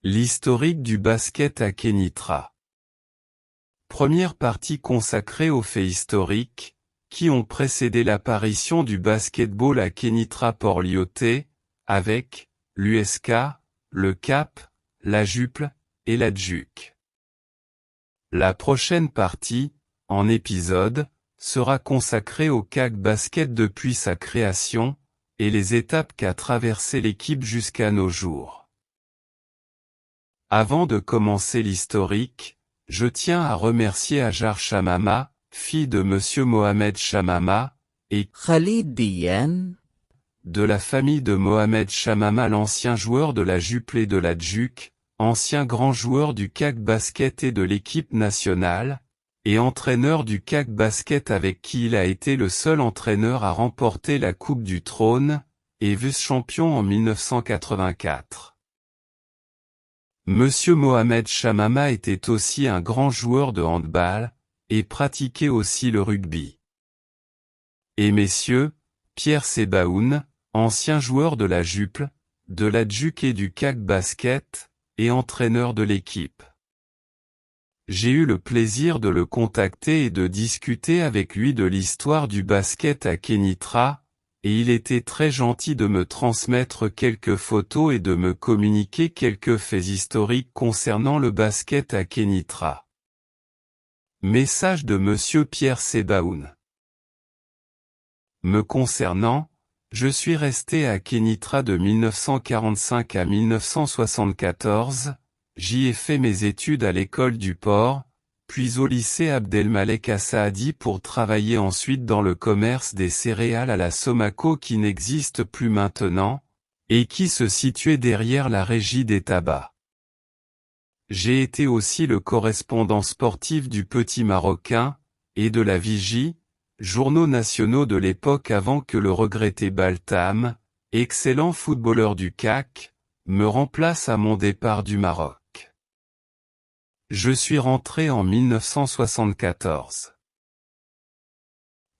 L'historique du basket à Kénitra. Première partie consacrée aux faits historiques, qui ont précédé l'apparition du basketball à Kénitra Port-Lyautey, avec l'USK, le CAP, la JUPL et la DJUC. La prochaine partie, en épisode, sera consacrée au CAC Basket depuis sa création, et les étapes qu'a traversé l'équipe jusqu'à nos jours. Avant de commencer l'historique, je tiens à remercier Hajar Shamama, fille de Monsieur Mohamed Shamama, et Khalid Diane, de la famille de Mohamed Shamama, l'ancien joueur de la JUPL et de la DJUC, ancien grand joueur du CAC Basket et de l'équipe nationale, et entraîneur du CAC Basket avec qui il a été le seul entraîneur à remporter la Coupe du Trône, et vice-champion en 1984. Monsieur Mohamed Shamama était aussi un grand joueur de handball, et pratiquait aussi le rugby. Et messieurs, Pierre Sebaoun, ancien joueur de la JUPL, de la DJUC et du CAC Basket, et entraîneur de l'équipe. J'ai eu le plaisir de le contacter et de discuter avec lui de l'histoire du basket à Kénitra, et il était très gentil de me transmettre quelques photos et de me communiquer quelques faits historiques concernant le basket à Kénitra. Message de Monsieur Pierre Sebaoun. Me concernant, je suis resté à Kénitra de 1945 à 1974, j'y ai fait mes études à l'école du port, puis au lycée Abdelmalek à Saadi pour travailler ensuite dans le commerce des céréales à la Somaco qui n'existe plus maintenant, et qui se situait derrière la régie des tabacs. J'ai été aussi le correspondant sportif du Petit Marocain, et de la Vigie, journaux nationaux de l'époque avant que le regretté Baltam, excellent footballeur du CAC, me remplace à mon départ du Maroc. Je suis rentré en 1974.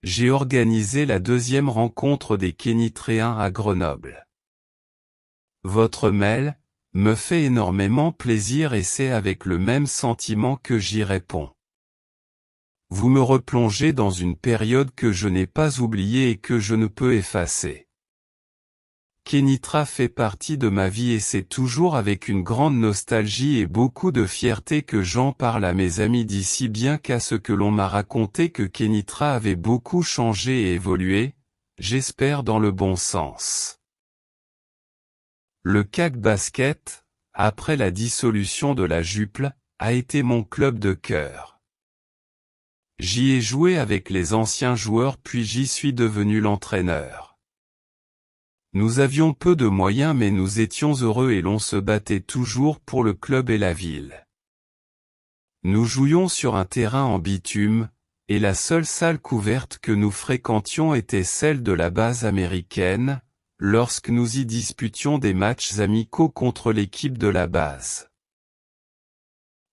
J'ai organisé la deuxième rencontre des Kénitréens à Grenoble. Votre mail me fait énormément plaisir et c'est avec le même sentiment que j'y réponds. Vous me replongez dans une période que je n'ai pas oubliée et que je ne peux effacer. Kénitra fait partie de ma vie et c'est toujours avec une grande nostalgie et beaucoup de fierté que j'en parle à mes amis d'ici bien qu'à ce que l'on m'a raconté que Kénitra avait beaucoup changé et évolué, j'espère dans le bon sens. Le CAC Basket, après la dissolution de la JUPL, a été mon club de cœur. J'y ai joué avec les anciens joueurs puis j'y suis devenu l'entraîneur. Nous avions peu de moyens mais nous étions heureux et l'on se battait toujours pour le club et la ville. Nous jouions sur un terrain en bitume, et la seule salle couverte que nous fréquentions était celle de la base américaine, lorsque nous y disputions des matchs amicaux contre l'équipe de la base.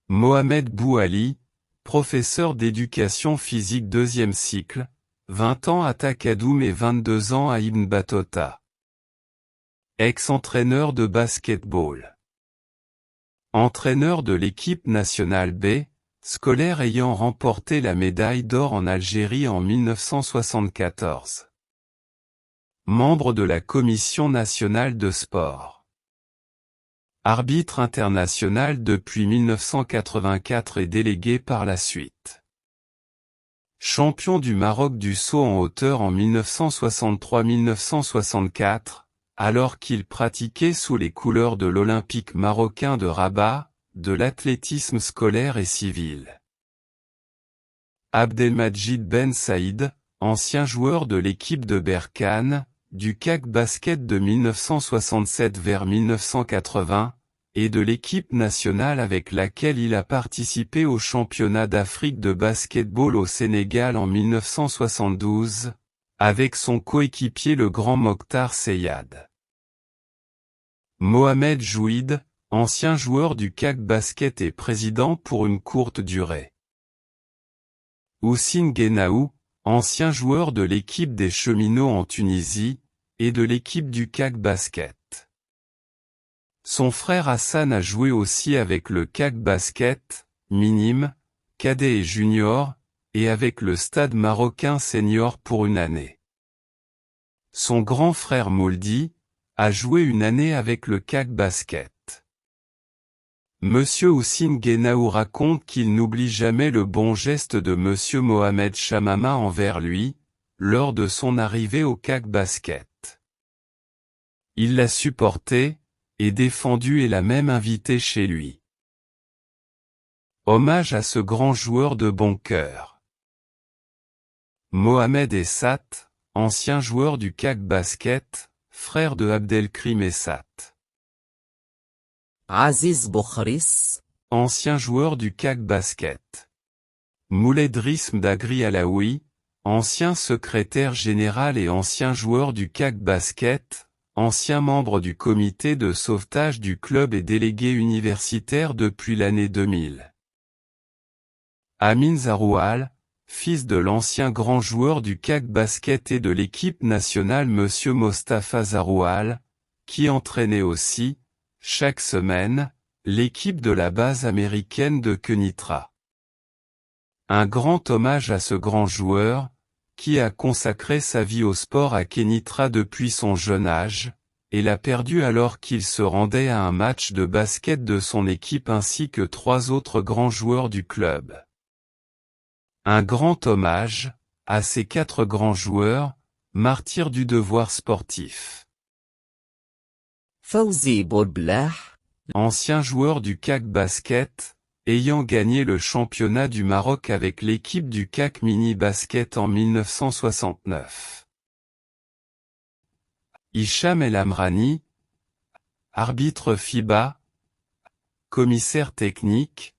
Mohamed Bouali, professeur d'éducation physique deuxième cycle, 20 ans à Takadoum et 22 ans à Ibn Battuta. Ex-entraîneur de basketball. Entraîneur de l'équipe nationale B, scolaire ayant remporté la médaille d'or en Algérie en 1974. Membre de la Commission nationale de sport. Arbitre international depuis 1984 et délégué par la suite. Champion du Maroc du saut en hauteur en 1963-1964. Alors qu'il pratiquait sous les couleurs de l'Olympique marocain de Rabat, de l'athlétisme scolaire et civil. Abdelmajid Ben Saïd, ancien joueur de l'équipe de Berkane, du CAC Basket de 1967 vers 1980, et de l'équipe nationale avec laquelle il a participé au championnat d'Afrique de basketball au Sénégal en 1972, avec son coéquipier le grand Mokhtar Seyad. Mohamed Jouid, ancien joueur du CAC Basket et président pour une courte durée. Houssine Genaou, ancien joueur de l'équipe des cheminots en Tunisie, et de l'équipe du CAC Basket. Son frère Hassan a joué aussi avec le CAC Basket, minime, cadet et junior, et avec le Stade marocain senior pour une année. Son grand frère Mouldi a joué une année avec le CAC Basket. Monsieur Houssine Guénaou raconte qu'il n'oublie jamais le bon geste de Monsieur Mohamed Chamama envers lui, lors de son arrivée au CAC Basket. Il l'a supporté, et défendu et l'a même invité chez lui. Hommage à ce grand joueur de bon cœur. Mohamed Essat, ancien joueur du CAC Basket, frère de Abdelkrim Essat. Aziz Boukhris, Ancien joueur du CAC Basket. Moulay Drism Dagri Alaoui, ancien secrétaire général et ancien joueur du CAC Basket, ancien membre du comité de sauvetage du club et délégué universitaire depuis l'année 2000. Amin Zaroual, fils de l'ancien grand joueur du CAC Basket et de l'équipe nationale Monsieur Mostafa Zaroual, qui entraînait aussi, chaque semaine, l'équipe de la base américaine de Kenitra. Un grand hommage à ce grand joueur, qui a consacré sa vie au sport à Kenitra depuis son jeune âge, et l'a perdu alors qu'il se rendait à un match de basket de son équipe ainsi que 3 autres grands joueurs du club. Un grand hommage à ces 4 grands joueurs, martyrs du devoir sportif. Fawzi Boulblah, Ancien joueur du CAC Basket, ayant gagné le championnat du Maroc avec l'équipe du CAC Mini Basket en 1969. Hicham El Amrani, arbitre FIBA, commissaire technique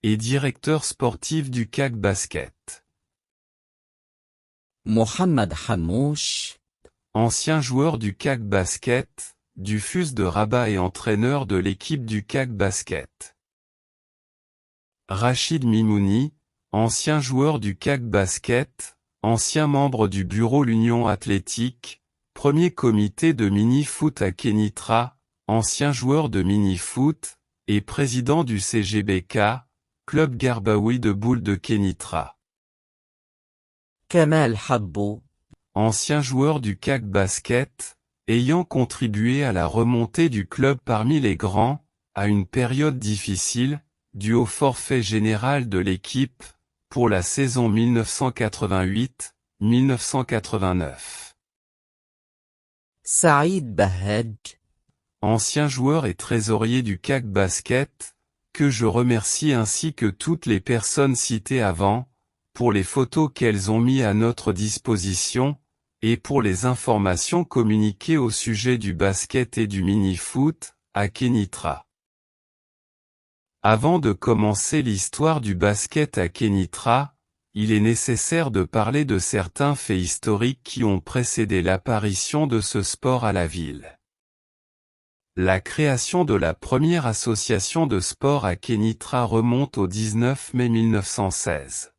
et directeur sportif du CAC Basket. Mohamed Hamouche, Ancien joueur du CAC Basket, du FUS de Rabat et entraîneur de l'équipe du CAC Basket. Rachid Mimouni, ancien joueur du CAC Basket, ancien membre du bureau l'Union Athlétique, premier comité de mini-foot à Kenitra, ancien joueur de mini-foot, et président du CGBK, club Garbaoui de boules de Kenitra. Kamal Habbo, Ancien joueur du CAC Basket, ayant contribué à la remontée du club parmi les grands, à une période difficile, dû au forfait général de l'équipe, pour la saison 1988-1989. Saïd Bahaj, Ancien joueur et trésorier du CAC Basket, que je remercie ainsi que toutes les personnes citées avant, pour les photos qu'elles ont mis à notre disposition, et pour les informations communiquées au sujet du basket et du mini-foot, à Kenitra. Avant de commencer l'histoire du basket à Kenitra, il est nécessaire de parler de certains faits historiques qui ont précédé l'apparition de ce sport à la ville. La création de la première association de sport à Kenitra remonte au 19 mai 1916.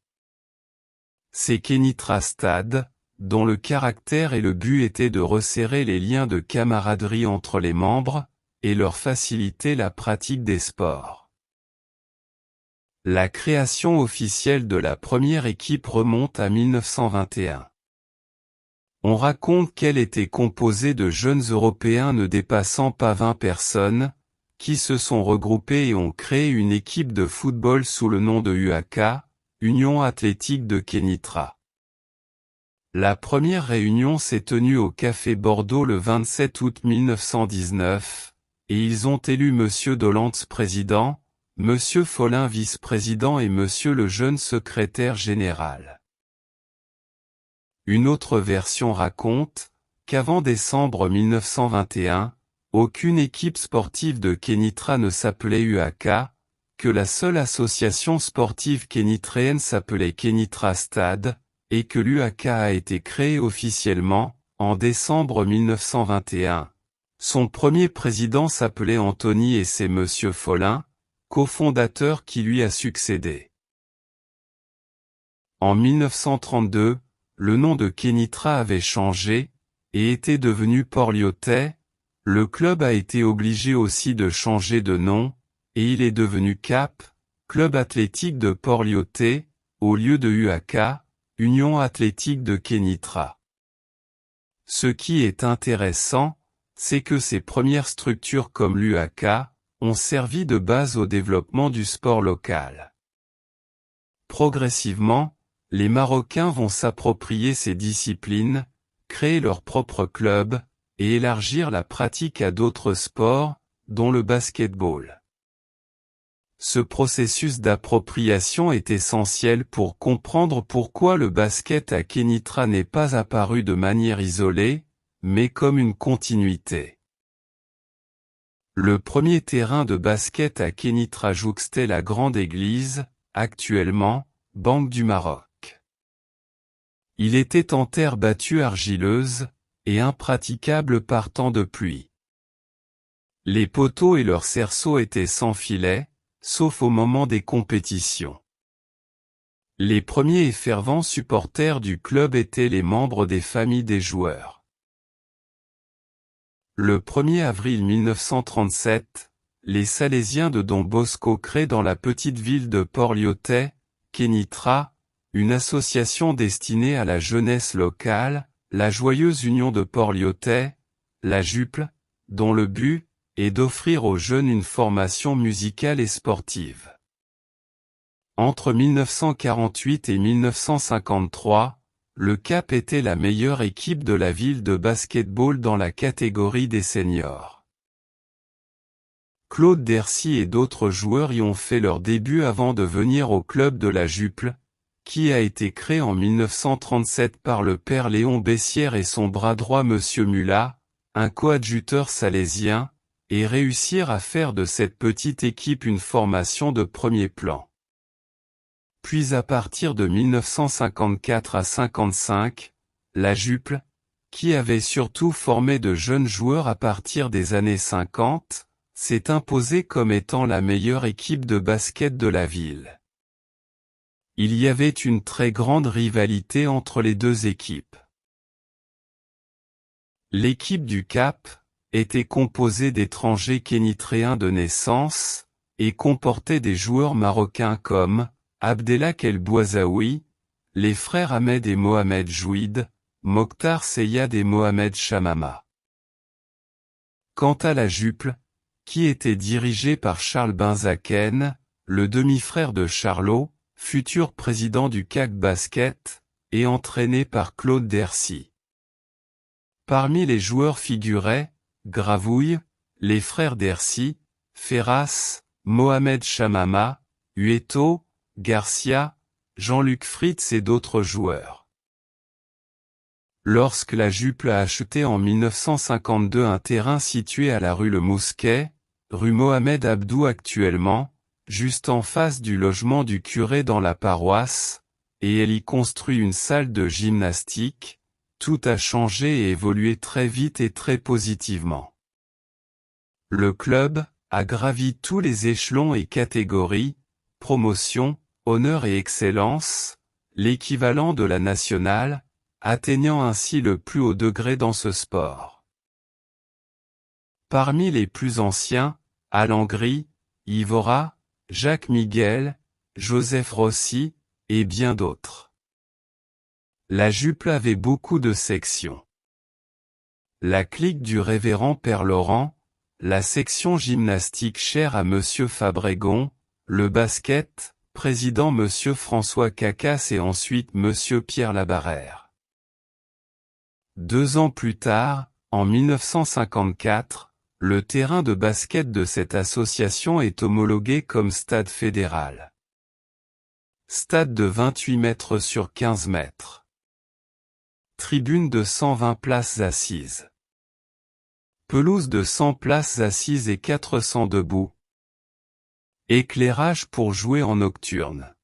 C'est Kenitra Stade, dont le caractère et le but étaient de resserrer les liens de camaraderie entre les membres, et leur faciliter la pratique des sports. La création officielle de la première équipe remonte à 1921. On raconte qu'elle était composée de jeunes Européens ne dépassant pas 20 personnes, qui se sont regroupés et ont créé une équipe de football sous le nom de UAK, Union Athlétique de Kenitra. La première réunion s'est tenue au Café Bordeaux le 27 août 1919, et ils ont élu Monsieur Dolantz président, Monsieur Follin vice-président et Monsieur le jeune secrétaire général. Une autre version raconte qu'avant décembre 1921, aucune équipe sportive de Kenitra ne s'appelait UAK, que la seule association sportive kénitréenne s'appelait Kenitra Stade, et que l'UAK a été créée officiellement, en décembre 1921. Son premier président s'appelait Anthony et c'est Monsieur Follin, cofondateur qui lui a succédé. En 1932, le nom de Kenitra avait changé, et était devenu Port-Lyautey, Le club a été obligé aussi de changer de nom, et il est devenu CAP, Club Athlétique de Port-Lyautey, au lieu de UAK, Union Athlétique de Kénitra. Ce qui est intéressant, c'est que ces premières structures comme l'UAK, ont servi de base au développement du sport local. Progressivement, les Marocains vont s'approprier ces disciplines, créer leur propre club, et élargir la pratique à d'autres sports, dont le basketball. Ce processus d'appropriation est essentiel pour comprendre pourquoi le basket à Kénitra n'est pas apparu de manière isolée, mais comme une continuité. Le premier terrain de basket à Kénitra jouxtait la grande église, actuellement, Banque du Maroc. Il était en terre battue argileuse, et impraticable par temps de pluie. Les poteaux et leurs cerceaux étaient sans filet, sauf au moment des compétitions. Les premiers et fervents supporters du club étaient les membres des familles des joueurs. Le 1er avril 1937, les Salésiens de Don Bosco créent dans la petite ville de Port-Lyautey, Kénitra, une association destinée à la jeunesse locale, la Joyeuse Union de Port-Lyautey, la JUPL, dont le but est d'offrir aux jeunes une formation musicale et sportive. Entre 1948 et 1953, le CAP était la meilleure équipe de la ville de basketball dans la catégorie des seniors. Claude Dercy et d'autres joueurs y ont fait leur début avant de venir au club de la JUPL, qui a été créé en 1937 par le père Léon Bessières et son bras droit Monsieur Mulat, un coadjuteur salésien, et réussir à faire de cette petite équipe une formation de premier plan. Puis à partir de 1954 à 55, la JUPL, qui avait surtout formé de jeunes joueurs à partir des années 50, s'est imposée comme étant la meilleure équipe de basket de la ville. Il y avait une très grande rivalité entre les deux équipes. L'équipe du CAP était composée d'étrangers kénitréens de naissance, et comportait des joueurs marocains comme Abdelhak El Bouazaoui, les frères Ahmed et Mohamed Jouid, Mokhtar Seyad et Mohamed Chamama. Quant à la JUPL, qui était dirigée par Charles Benzaken, le demi-frère de Charlot, futur président du CAC Basket, et entraîné par Claude Dercy. Parmi les joueurs figuraient Gravouille, les frères Dercy, Ferras, Mohamed Chamama, Hueto, Garcia, Jean-Luc Fritz et d'autres joueurs. Lorsque la JUPL a acheté en 1952 un terrain situé à la rue Le Mousquet, rue Mohamed Abdou actuellement, juste en face du logement du curé dans la paroisse, et elle y construit une salle de gymnastique, tout a changé et évolué très vite et très positivement. Le club a gravi tous les échelons et catégories, promotion, honneur et excellence, l'équivalent de la nationale, atteignant ainsi le plus haut degré dans ce sport. Parmi les plus anciens, Alain Gris, Yvora, Jacques Miguel, Joseph Rossi, et bien d'autres. La JUPL avait beaucoup de sections. La clique du révérend Père Laurent, la section gymnastique chère à Monsieur Fabregon, le basket, président Monsieur François Cacasse et ensuite Monsieur Pierre Labarrère. 2 ans plus tard, en 1954, le terrain de basket de cette association est homologué comme stade fédéral. Stade de 28 mètres sur 15 mètres. Tribune de 120 places assises. Pelouse de 100 places assises et 400 debout. Éclairage pour jouer en nocturne.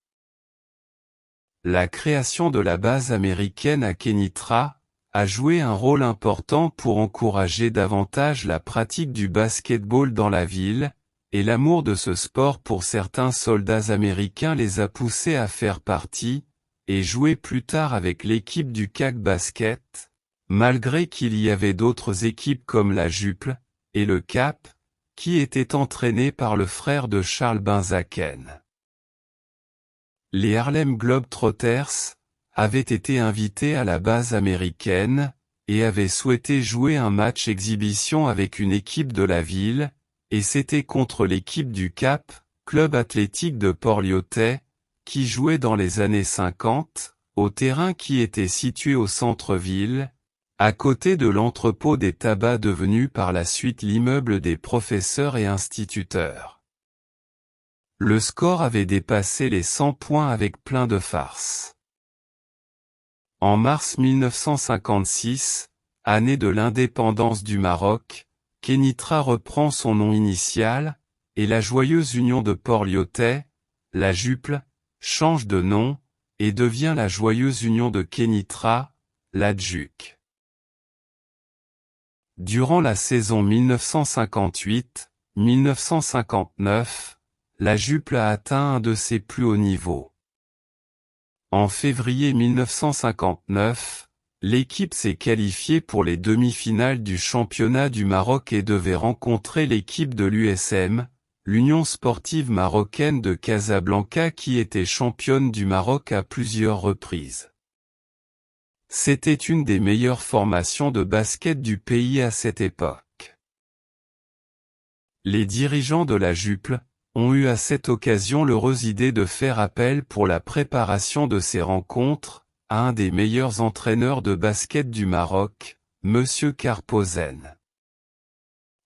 La création de la base américaine à Kénitra a joué un rôle important pour encourager davantage la pratique du basketball dans la ville, et l'amour de ce sport pour certains soldats américains les a poussés à faire partie, et jouer plus tard avec l'équipe du CAC Basket, malgré qu'il y avait d'autres équipes comme la JUPL, et le Cap, qui était entraîné par le frère de Charles Benzaken. Les Harlem Globetrotters avaient été invités à la base américaine, et avaient souhaité jouer un match exhibition avec une équipe de la ville, et c'était contre l'équipe du Cap, club athlétique de Port-Lyautey, qui jouait dans les années 50, au terrain qui était situé au centre-ville, à côté de l'entrepôt des tabacs devenu par la suite l'immeuble des professeurs et instituteurs. Le score avait dépassé les 100 points avec plein de farces. En mars 1956, année de l'indépendance du Maroc, Kénitra reprend son nom initial, et la joyeuse union de Port-Lyautey, la Juple, change de nom, et devient la joyeuse union de Kénitra, la JUC. Durant la saison 1958-1959, la Juple a atteint un de ses plus hauts niveaux. En février 1959, l'équipe s'est qualifiée pour les demi-finales du championnat du Maroc et devait rencontrer l'équipe de l'USM, l'Union sportive marocaine de Casablanca qui était championne du Maroc à plusieurs reprises. C'était une des meilleures formations de basket du pays à cette époque. Les dirigeants de la Juple ont eu à cette occasion l'heureuse idée de faire appel pour la préparation de ces rencontres à un des meilleurs entraîneurs de basket du Maroc, Monsieur Karpozen.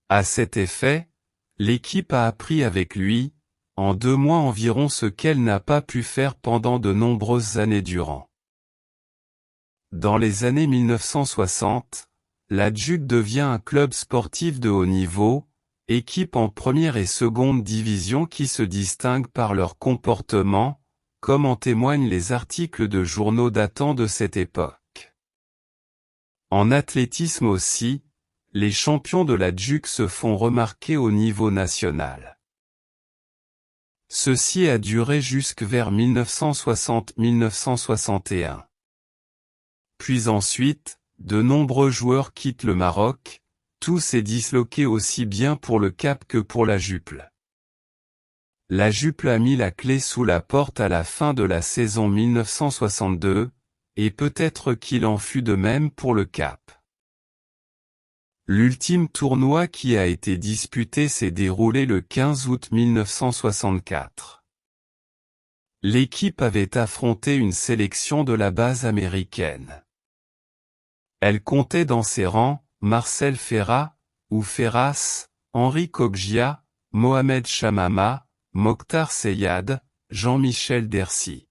À cet effet, l'équipe a appris avec lui, en 2 mois environ ce qu'elle n'a pas pu faire pendant de nombreuses années durant. Dans les années 1960, la JUC devient un club sportif de haut niveau, équipe en première et seconde division qui se distingue par leur comportement, comme en témoignent les articles de journaux datant de cette époque. En athlétisme aussi, les champions de la JUC se font remarquer au niveau national. Ceci a duré jusque vers 1960-1961. Puis ensuite, de nombreux joueurs quittent le Maroc, tout s'est disloqué aussi bien pour le Cap que pour la Juple. La Juple a mis la clé sous la porte à la fin de la saison 1962, et peut-être qu'il en fut de même pour le Cap. L'ultime tournoi qui a été disputé s'est déroulé le 15 août 1964. L'équipe avait affronté une sélection de la base américaine. Elle comptait dans ses rangs Marcel Ferrat, ou Ferras, Henri Koggia, Mohamed Chamama, Mokhtar Seyad, Jean-Michel Dercy.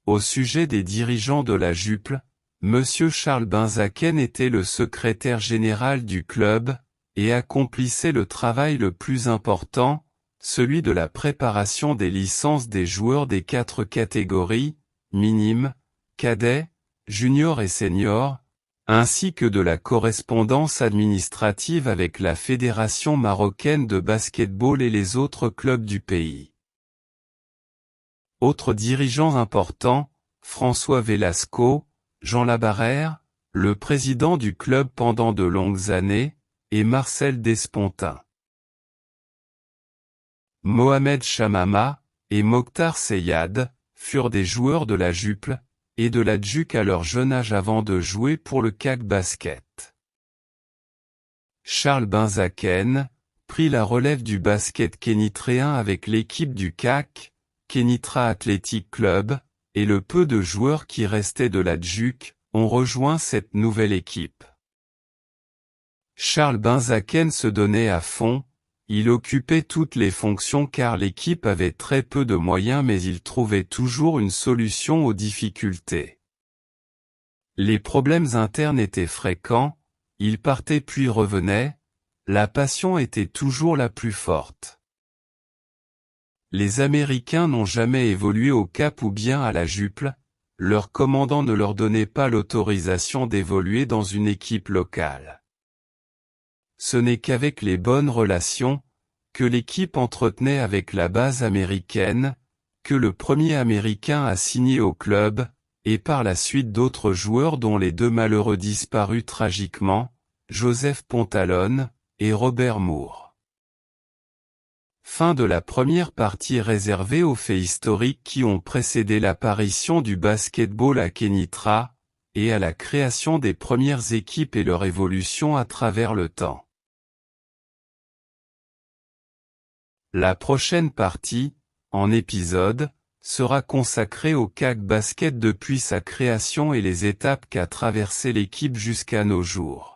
Au sujet des dirigeants de la Juple, Monsieur Charles Benzaken était le secrétaire général du club, et accomplissait le travail le plus important, celui de la préparation des licences des joueurs des 4 catégories, minimes, cadets, juniors et seniors, ainsi que de la correspondance administrative avec la Fédération marocaine de basketball et les autres clubs du pays. Autres dirigeants importants, François Velasco, Jean Labarrère, le président du club pendant de longues années, et Marcel Despontin. Mohamed Chamama et Mokhtar Seyad furent des joueurs de la Juple et de la JUC à leur jeune âge avant de jouer pour le CAC Basket. Charles Benzaken prit la relève du basket kénitréen avec l'équipe du CAC, Kénitra Athletic Club, et le peu de joueurs qui restaient de la JUC ont rejoint cette nouvelle équipe. Charles Benzaken se donnait à fond, il occupait toutes les fonctions car l'équipe avait très peu de moyens mais il trouvait toujours une solution aux difficultés. Les problèmes internes étaient fréquents, il partait puis revenait, la passion était toujours la plus forte. Les Américains n'ont jamais évolué au Cap ou bien à la Juple, leur commandant ne leur donnait pas l'autorisation d'évoluer dans une équipe locale. Ce n'est qu'avec les bonnes relations que l'équipe entretenait avec la base américaine, que le premier Américain a signé au club, et par la suite d'autres joueurs dont les 2 malheureux disparus tragiquement, Joseph Pontalon et Robert Moore. Fin de la première partie réservée aux faits historiques qui ont précédé l'apparition du basket-ball à Kénitra, et à la création des premières équipes et leur évolution à travers le temps. La prochaine partie, en épisode, sera consacrée au CAC Basket depuis sa création et les étapes qu'a traversé l'équipe jusqu'à nos jours.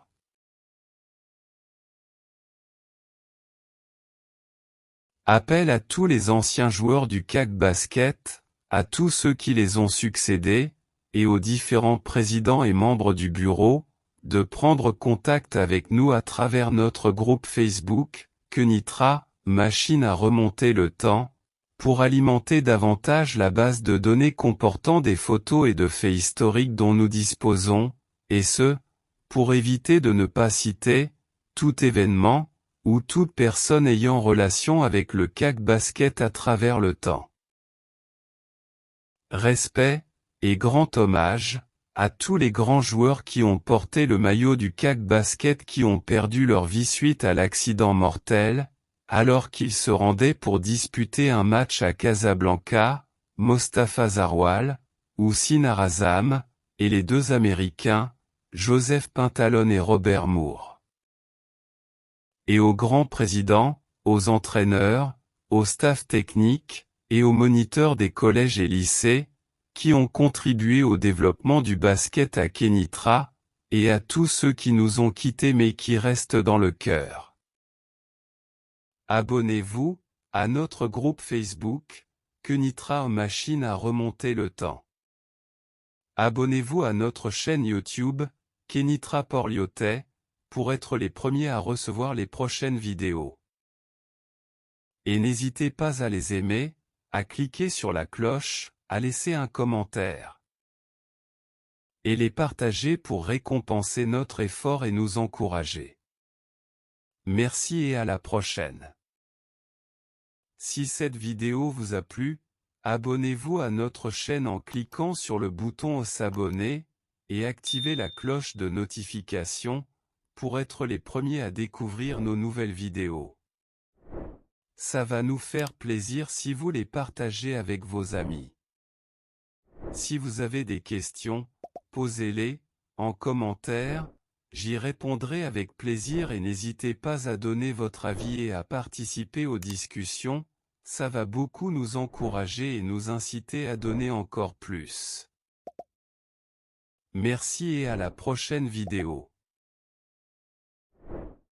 Appel à tous les anciens joueurs du CAC Basket, à tous ceux qui les ont succédés, et aux différents présidents et membres du bureau, de prendre contact avec nous à travers notre groupe Facebook, Kénitra, Machine à remonter le temps, pour alimenter davantage la base de données comportant des photos et de faits historiques dont nous disposons, et ce, pour éviter de ne pas citer tout événement, ou toute personne ayant relation avec le CAC Basket à travers le temps. Respect, et grand hommage, à tous les grands joueurs qui ont porté le maillot du CAC Basket qui ont perdu leur vie suite à l'accident mortel, alors qu'ils se rendaient pour disputer un match à Casablanca, Mostafa Zarwal, Houssine Arazam, et les deux Américains, Joseph Pontalon et Robert Moore. Et aux grands présidents, aux entraîneurs, au staff technique, et aux moniteurs des collèges et lycées, qui ont contribué au développement du basket à Kénitra, et à tous ceux qui nous ont quittés mais qui restent dans le cœur. Abonnez-vous à notre groupe Facebook, Kénitra Machine à remonter le temps. Abonnez-vous à notre chaîne YouTube, Kénitra Porliotais, pour être les premiers à recevoir les prochaines vidéos. Et n'hésitez pas à les aimer, à cliquer sur la cloche, à laisser un commentaire. Et les partager pour récompenser notre effort et nous encourager. Merci et à la prochaine. Si cette vidéo vous a plu, abonnez-vous à notre chaîne en cliquant sur le bouton s'abonner, et activez la cloche de notification, pour être les premiers à découvrir nos nouvelles vidéos. Ça va nous faire plaisir si vous les partagez avec vos amis. Si vous avez des questions, posez-les en commentaire, j'y répondrai avec plaisir et n'hésitez pas à donner votre avis et à participer aux discussions, ça va beaucoup nous encourager et nous inciter à donner encore plus. Merci et à la prochaine vidéo.